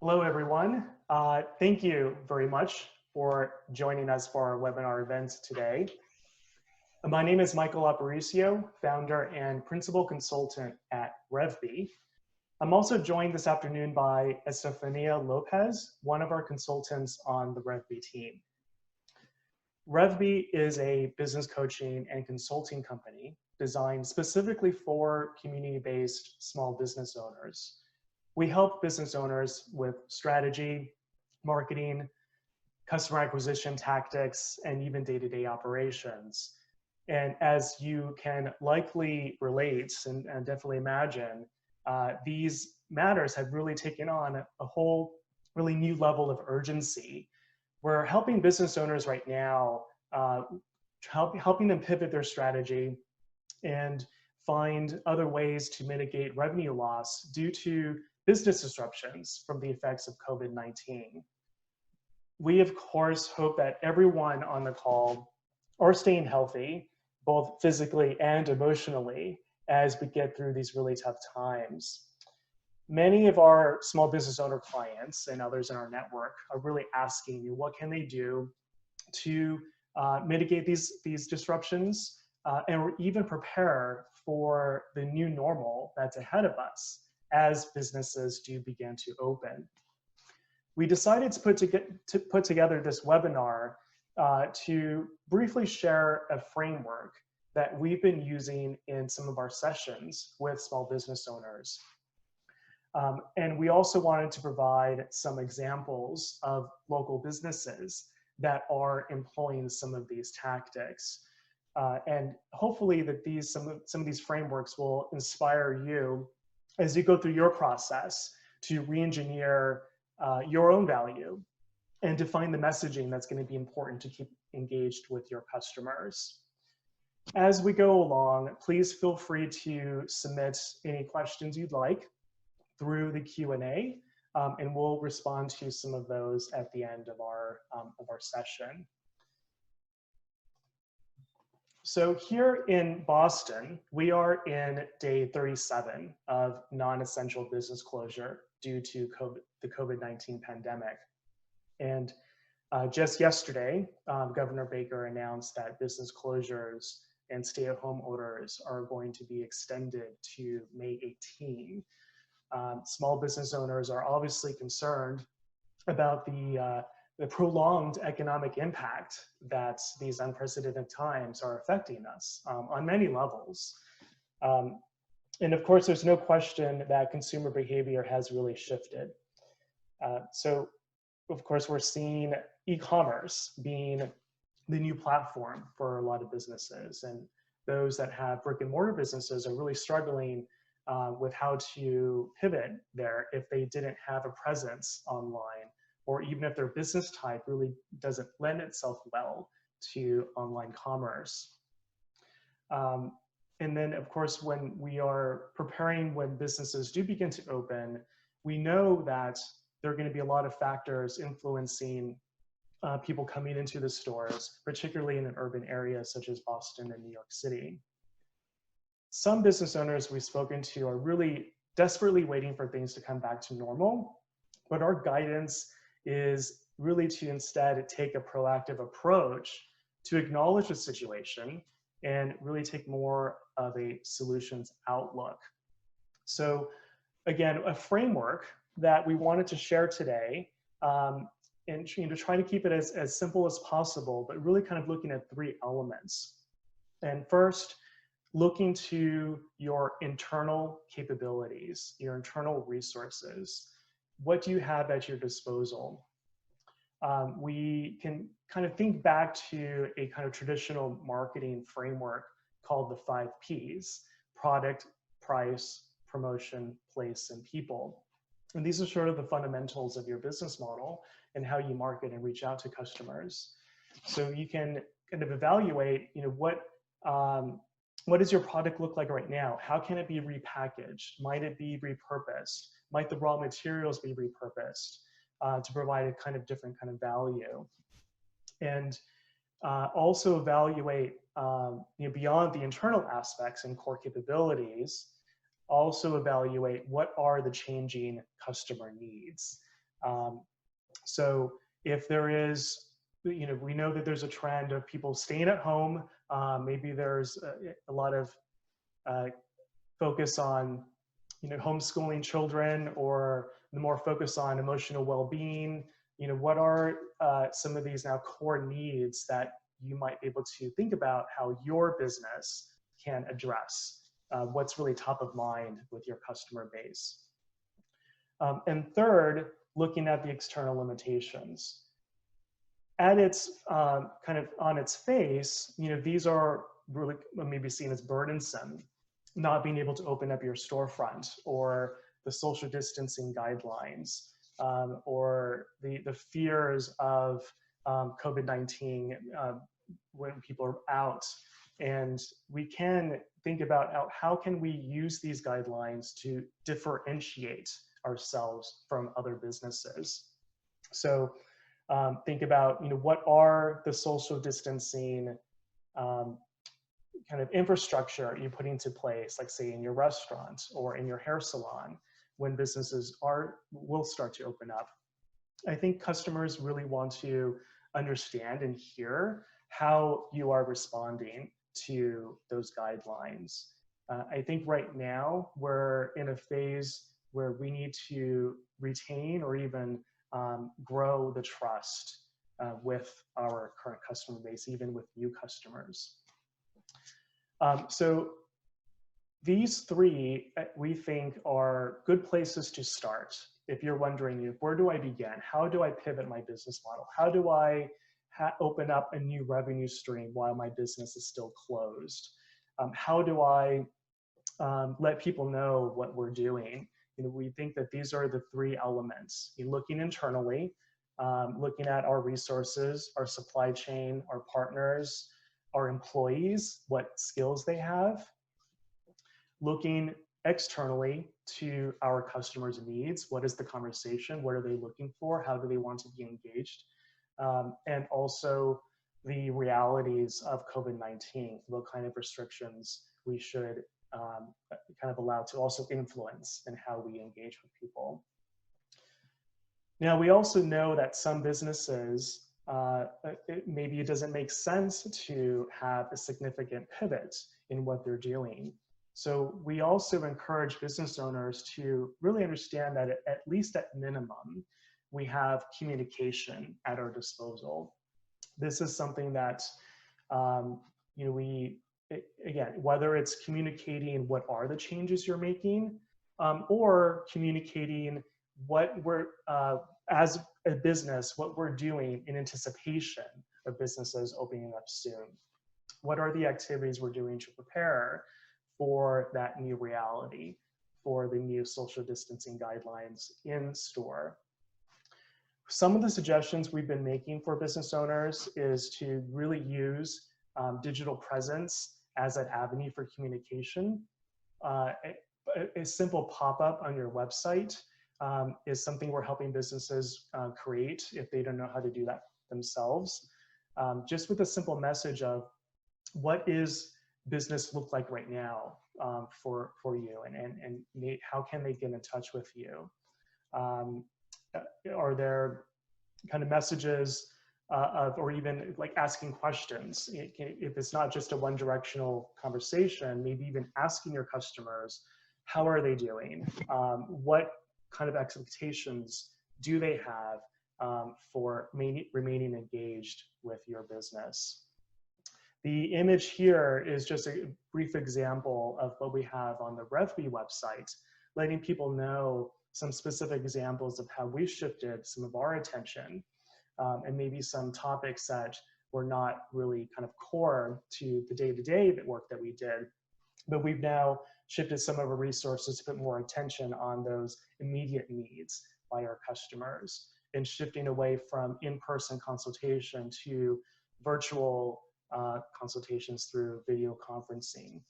Hello, everyone. Thank you very much for joining us for our webinar event today. My name is Michael Aparicio, founder and principal consultant at RevBee. I'm also joined this afternoon by Estefania Lopez, one of our consultants on the RevBee team. RevBee is a business coaching and consulting company designed specifically for community-based small business owners. We help business owners with strategy, marketing, customer acquisition tactics, and even day-to-day operations. And as you can likely relate and definitely imagine, these matters have really taken on a whole really new level of urgency. We're helping business owners right now, helping them pivot their strategy and find other ways to mitigate revenue loss due to business disruptions from the effects of COVID-19. We, of course, hope that everyone on the call are staying healthy, both physically and emotionally, as we get through these really tough times. Many of our small business owner clients and others in our network are really asking you, what can they do to mitigate these disruptions and even prepare for the new normal that's ahead of us as businesses do begin to open. We decided to put together this webinar to briefly share a framework that we've been using in some of our sessions with small business owners. And we also wanted to provide some examples of local businesses that are employing some of these tactics. And hopefully that some of these frameworks will inspire you as you go through your process to re-engineer your own value and define the messaging that's going to be important to keep engaged with your customers. As we go along, please feel free to submit any questions you'd like through the Q&A, and we'll respond to some of those at the end of our session. So here in Boston, we are in day 37 of non-essential business closure due to the COVID-19 pandemic. And just yesterday, Governor Baker announced that business closures and stay-at-home orders are going to be extended to May 18. Small business owners are obviously concerned about the prolonged economic impact that these unprecedented times are affecting us on many levels. And of course, there's no question that consumer behavior has really shifted. So of course, we're seeing e-commerce being the new platform for a lot of businesses, and those that have brick and mortar businesses are really struggling with how to pivot there if they didn't have a presence online, or even if their business type really doesn't lend itself well to online commerce. And then, of course, when we are preparing when businesses do begin to open, we know that there are going to be a lot of factors influencing people coming into the stores, particularly in an urban area such as Boston and New York City. Some business owners we've spoken to are really desperately waiting for things to come back to normal, but our guidance is really to instead take a proactive approach to acknowledge the situation and really take more of a solutions outlook. So again, a framework that we wanted to share today, and trying to keep it as simple as possible, but really kind of looking at three elements. And first, looking to your internal capabilities, your internal resources. What do you have at your disposal? We can kind of think back to a kind of traditional marketing framework called the 5 Ps: product, price, promotion, place, and people. And these are sort of the fundamentals of your business model and how you market and reach out to customers. So you can kind of evaluate, what does your product look like right now? How can it be repackaged? Might it be repurposed? Might the raw materials be repurposed to provide a kind of different kind of value? And also evaluate, beyond the internal aspects and core capabilities, also evaluate what are the changing customer needs. So if there is, we know that there's a trend of people staying at home. Maybe there's a lot of focus on, homeschooling children, or the more focus on emotional well-being. What are some of these now core needs that you might be able to think about how your business can address? What's really top of mind with your customer base? And third, looking at the external limitations. At its kind of on its face, these are really maybe seen as burdensome. Not being able to open up your storefront, or the social distancing guidelines, or the fears of COVID-19 when people are out. And we can think about how can we use these guidelines to differentiate ourselves from other businesses. So think about, what are the social distancing kind of infrastructure you put into place, like say in your restaurant or in your hair salon, when businesses will start to open up. I think customers really want to understand and hear how you are responding to those guidelines. I think right now we're in a phase where we need to retain or even grow the trust with our current customer base, even with new customers. So these three, we think, are good places to start. If you're wondering, where do I begin? How do I pivot my business model? How do I open up a new revenue stream while my business is still closed? How do I let people know what we're doing? We think that these are the three elements. Looking internally, looking at our resources, our supply chain, our partners, our employees, what skills they have. Looking externally to our customers' needs. What is the conversation? What are they looking for? How do they want to be engaged? And also the realities of COVID-19, what kind of restrictions we should kind of allow to also influence in how we engage with people. Now, we also know that some businesses, maybe it doesn't make sense to have a significant pivot in what they're doing. So we also encourage business owners to really understand that at least at minimum, we have communication at our disposal. This is something that, again, whether it's communicating what are the changes you're making, or communicating what we're, as a business, what we're doing in anticipation of businesses opening up soon. What are the activities we're doing to prepare for that new reality, for the new social distancing guidelines in store? Some of the suggestions we've been making for business owners is to really use digital presence as an avenue for communication. A simple pop-up on your website is something we're helping businesses create if they don't know how to do that themselves. Just with a simple message of what is business look like right now for you, and how can they get in touch with you? Are there kind of messages or even like asking questions? If it's not just a one-directional conversation, maybe even asking your customers, how are they doing? What kind of expectations do they have for remaining engaged with your business? The image here is just a brief example of what we have on the RevMe website, letting people know some specific examples of how we shifted some of our attention and maybe some topics that were not really kind of core to the day-to-day work that we did. But we've now shifted some of our resources to put more attention on those immediate needs by our customers, and shifting away from in-person consultation to virtual consultations through video conferencing.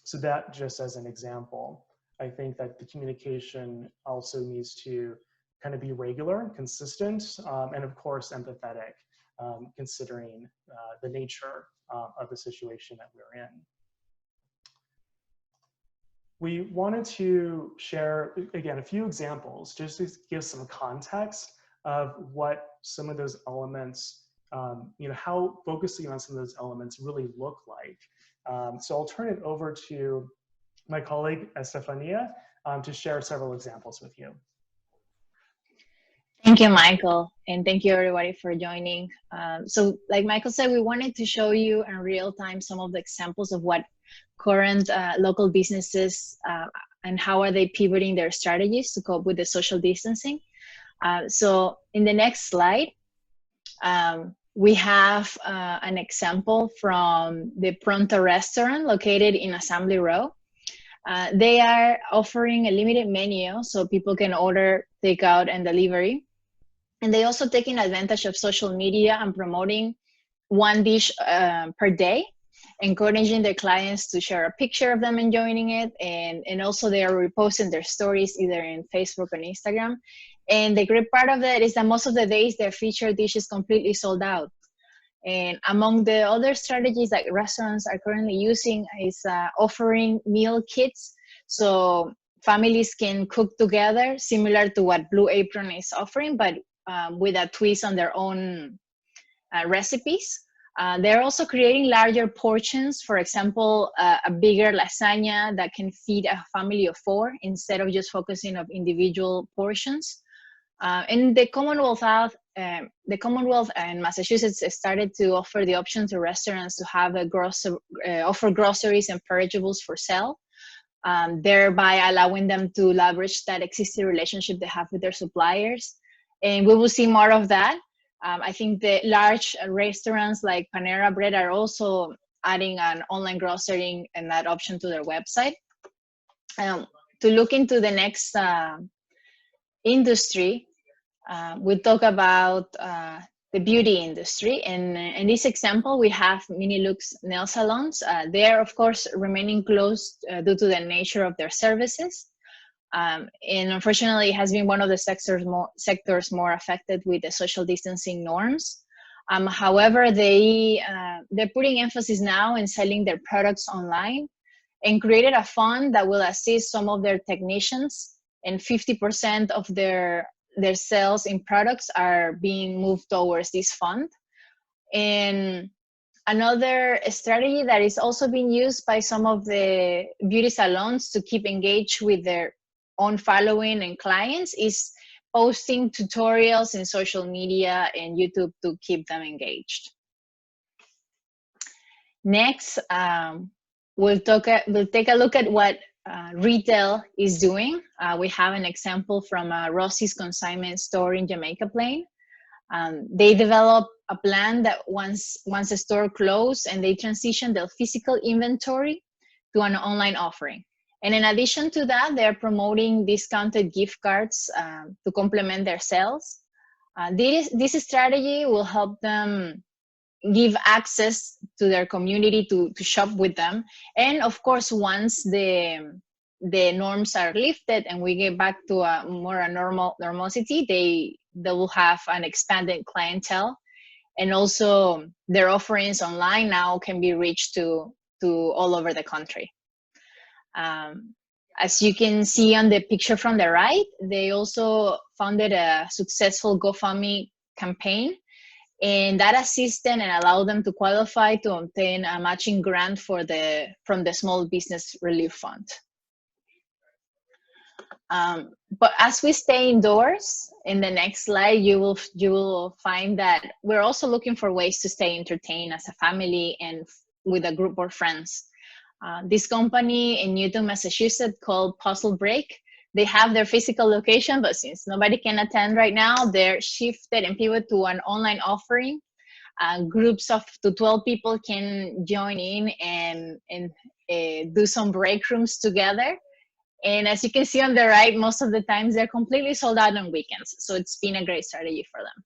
So that just as an example. I think that the communication also needs to kind of be regular, consistent, and of course empathetic, considering the nature of the situation that we're in. we wanted to share, again, a few examples just to give some context of what some of those elements, how focusing on some of those elements really look like. So I'll turn it over to my colleague, Estefania, to share several examples with you. Thank you, Michael, and thank you everybody for joining. So like Michael said, we wanted to show you in real time some of the examples of what current local businesses and how are they pivoting their strategies to cope with the social distancing. So in the next slide, we have an example from the Pronto restaurant located in Assembly Row. They are offering a limited menu so people can order takeout and delivery. And they also taking advantage of social media and promoting one dish per day, encouraging their clients to share a picture of them enjoying it. And also they are reposting their stories either in Facebook or Instagram. And the great part of that is that most of the days their featured dish is completely sold out. And among the other strategies that restaurants are currently using is offering meal kits. So families can cook together, similar to what Blue Apron is offering, but with a twist on their own recipes. They're also creating larger portions, for example, a bigger lasagna that can feed a family of 4 instead of just focusing on individual portions. In the Commonwealth and Massachusetts started to offer the option to restaurants to have offer groceries and perishables for sale, thereby allowing them to leverage that existing relationship they have with their suppliers. And we will see more of that. I think the large restaurants like Panera Bread are also adding an online grocery and that option to their website. To look into the next industry, we'll talk about the beauty industry. And in this example, we have Mini Lux nail salons. They are, of course, remaining closed due to the nature of their services. And unfortunately, it has been one of the sectors more affected with the social distancing norms. However, they're putting emphasis now in selling their products online and created a fund that will assist some of their technicians, and 50% of their sales in products are being moved towards this fund. And another strategy that is also being used by some of the beauty salons to keep engaged with their own following and clients is posting tutorials in social media and YouTube to keep them engaged. Next, we'll take a look at what retail is doing. We have an example from Rossi's consignment store in Jamaica Plain. They developed a plan that once a store closed, and they transitioned their physical inventory to an online offering. And in addition to that, they're promoting discounted gift cards to complement their sales. This strategy will help them give access to their community to shop with them. And of course, once the norms are lifted and we get back to a more normality, they will have an expanded clientele. And also their offerings online now can be reached to all over the country. As you can see on the picture from the right, they also funded a successful GoFundMe campaign, and that assisted and allowed them to qualify to obtain a matching grant from the Small Business Relief Fund. But as we stay indoors, in the next slide, you will find that we're also looking for ways to stay entertained as a family and with a group of friends. This company in Newton, Massachusetts called Puzzle Break, they have their physical location, but since nobody can attend right now, they're shifted and pivot to an online offering. Groups of to 12 people can join in and do some break rooms together. And as you can see on the right, most of the times they're completely sold out on weekends. So it's been a great strategy for them.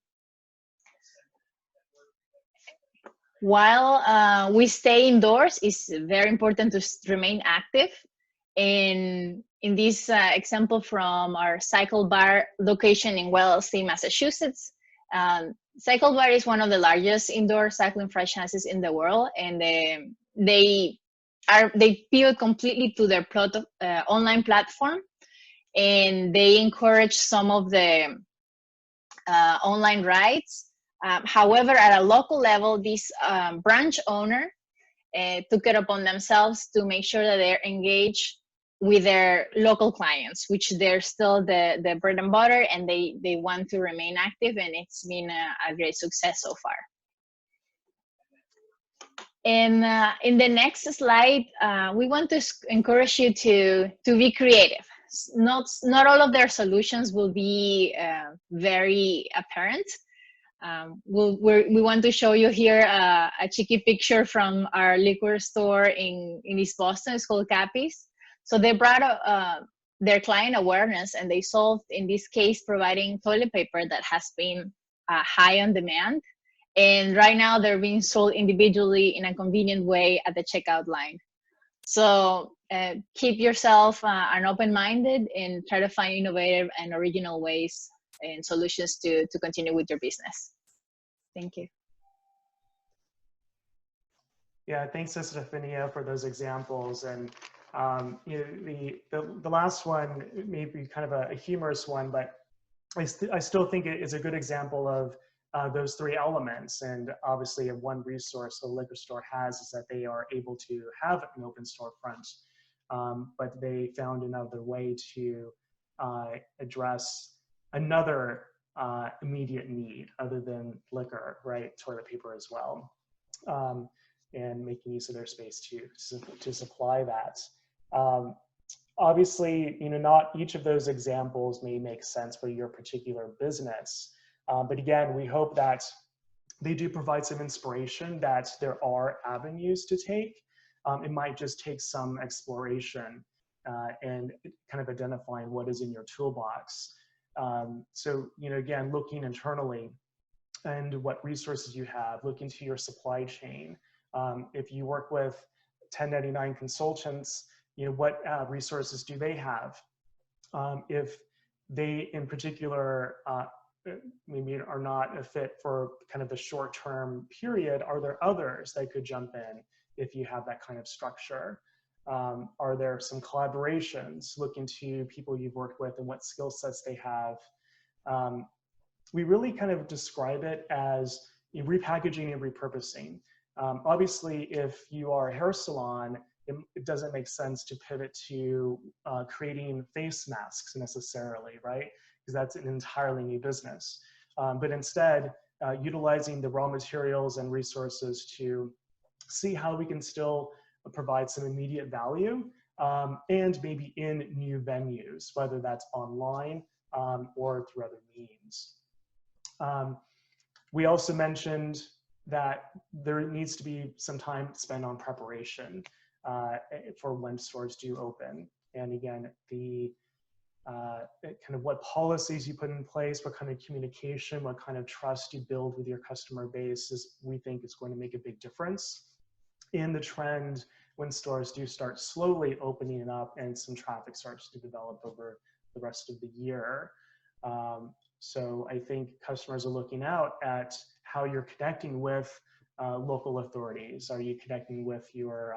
While we stay indoors, it's very important to remain active. In this example from our Cycle Bar location in Wellesley, Massachusetts, Cycle Bar is one of the largest indoor cycling franchises in the world, and they they pivot completely to their online platform, and they encourage some of the online rides. However, at a local level, this branch owner took it upon themselves to make sure that they're engaged with their local clients, which they're still the bread and butter, and they want to remain active, and it's been a great success so far. And in the next slide, we want to encourage you to be creative. Not all of their solutions will be very apparent. We want to show you here a cheeky picture from our liquor store in East Boston. It's called Cappy's. So they brought their client awareness, and they solved, in this case, providing toilet paper that has been high on demand. And right now they're being sold individually in a convenient way at the checkout line. So keep yourself an open-minded and try to find innovative and original ways and solutions to continue with your business. Thank you. Yeah, thanks, Estefania, for those examples. And you know, the last one may be kind of a humorous one, but I still think it is a good example of those three elements. And obviously, one resource the liquor store has is that they are able to have an open storefront, but they found another way to address another immediate need other than liquor, right? Toilet paper as well, and making use of their space to supply that. Obviously, you know, not each of those examples may make sense for your particular business. But again, we hope that they do provide some inspiration that there are avenues to take. It might just take some exploration and kind of identifying what is in your toolbox. So, you know, again, looking internally and what resources you have, look into your supply chain. If you work with 1099 consultants, you know, what resources do they have? If they in particular maybe are not a fit for kind of the short-term period, are there others that could jump in if you have that kind of structure? Are there some collaborations? Look into people you've worked with and what skill sets they have. We really kind of describe it as repackaging and repurposing. Obviously, if you are a hair salon, it doesn't make sense to pivot to creating face masks necessarily, right? Because that's an entirely new business. But instead, utilizing the raw materials and resources to see how we can still provide some immediate value and maybe in new venues, whether that's online or through other means. We also mentioned that there needs to be some time spent on preparation for when stores do open. And again, the kind of what policies you put in place, what kind of communication, what kind of trust you build with your customer base is, we think, is going to make a big difference in the trend when stores do start slowly opening up and some traffic starts to develop over the rest of the year. So I think customers are looking out at how you're connecting with local authorities. Are you connecting with your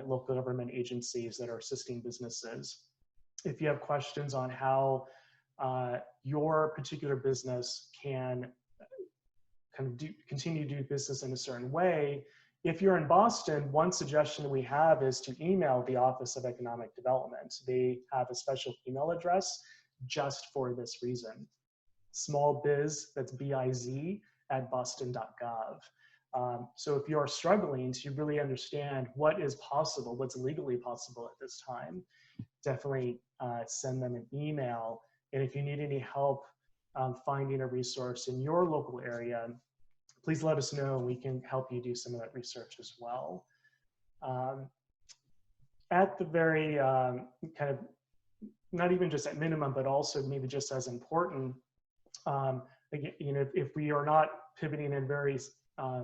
local government agencies that are assisting businesses? If you have questions on how your particular business can kind of continue to do business in a certain way, if you're in Boston, one suggestion we have is to email the Office of Economic Development. They have a special email address just for this reason. Small biz, that's B-I-Z, at boston.gov. So if you're struggling to really understand what is possible, what's legally possible at this time, definitely send them an email. And if you need any help finding a resource in your local area, please let us know and we can help you do some of that research as well. At the very kind of, not even just at minimum, but also maybe just as important, again, you know, if we are not pivoting in a very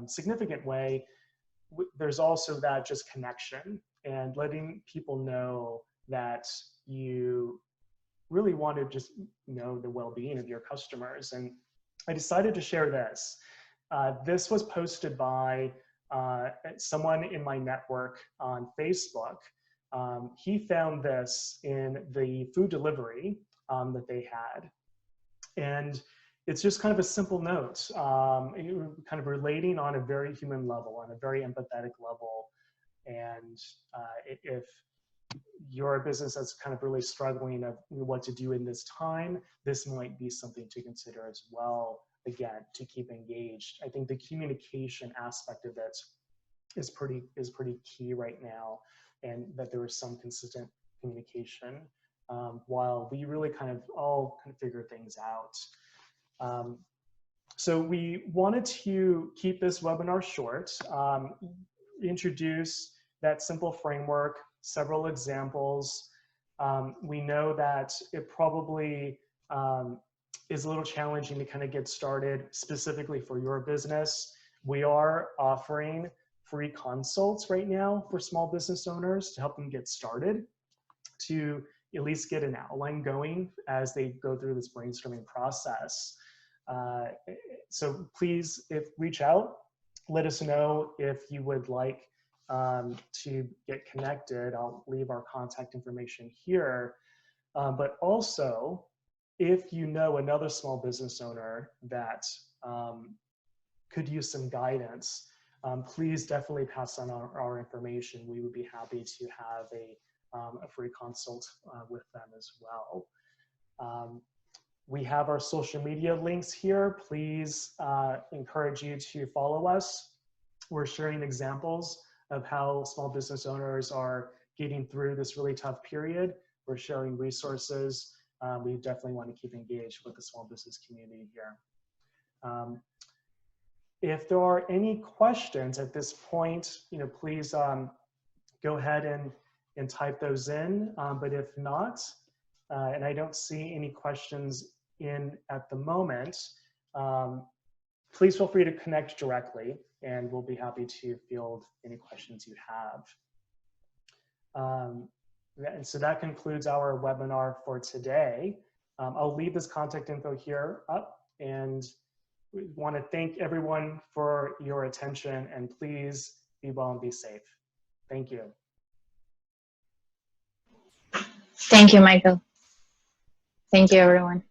significant way, there's also that just connection and letting people know that you really want to just know the well-being of your customers. And I decided to share this. This was posted by someone in my network on Facebook, he found this in the food delivery that they had. And it's just kind of a simple note, kind of relating on a very human level, on a very empathetic level. And if you're a business that's kind of really struggling of what to do in this time, this might be something to consider as well, again, to keep engaged. I think the communication aspect of it is pretty key right now, and that there is some consistent communication while we really kind of all kind of figure things out. So we wanted to keep this webinar short, introduce that simple framework, several examples. We know that it probably is a little challenging to kind of get started specifically for your business. We are offering free consults right now for small business owners to help them get started, to at least get an outline going as they go through this brainstorming process. So please, reach out, let us know if you would like to get connected. I'll leave our contact information here. But also, if you know another small business owner that could use some guidance, please definitely pass on our information. We would be happy to have a free consult with them as well. We have our social media links here. Please encourage you to follow us. We're sharing examples of how small business owners are getting through this really tough period. We're sharing resources. We definitely want to keep engaged with the small business community here. If there are any questions at this point, please go ahead and type those in. But if not, and I don't see any questions in at the moment, please feel free to connect directly, and we'll be happy to field any questions you have. And so that concludes our webinar for today. I'll leave this contact info here up, and we want to thank everyone for your attention, and please be well and be safe. Thank you. Thank you, Michael. Thank you, everyone.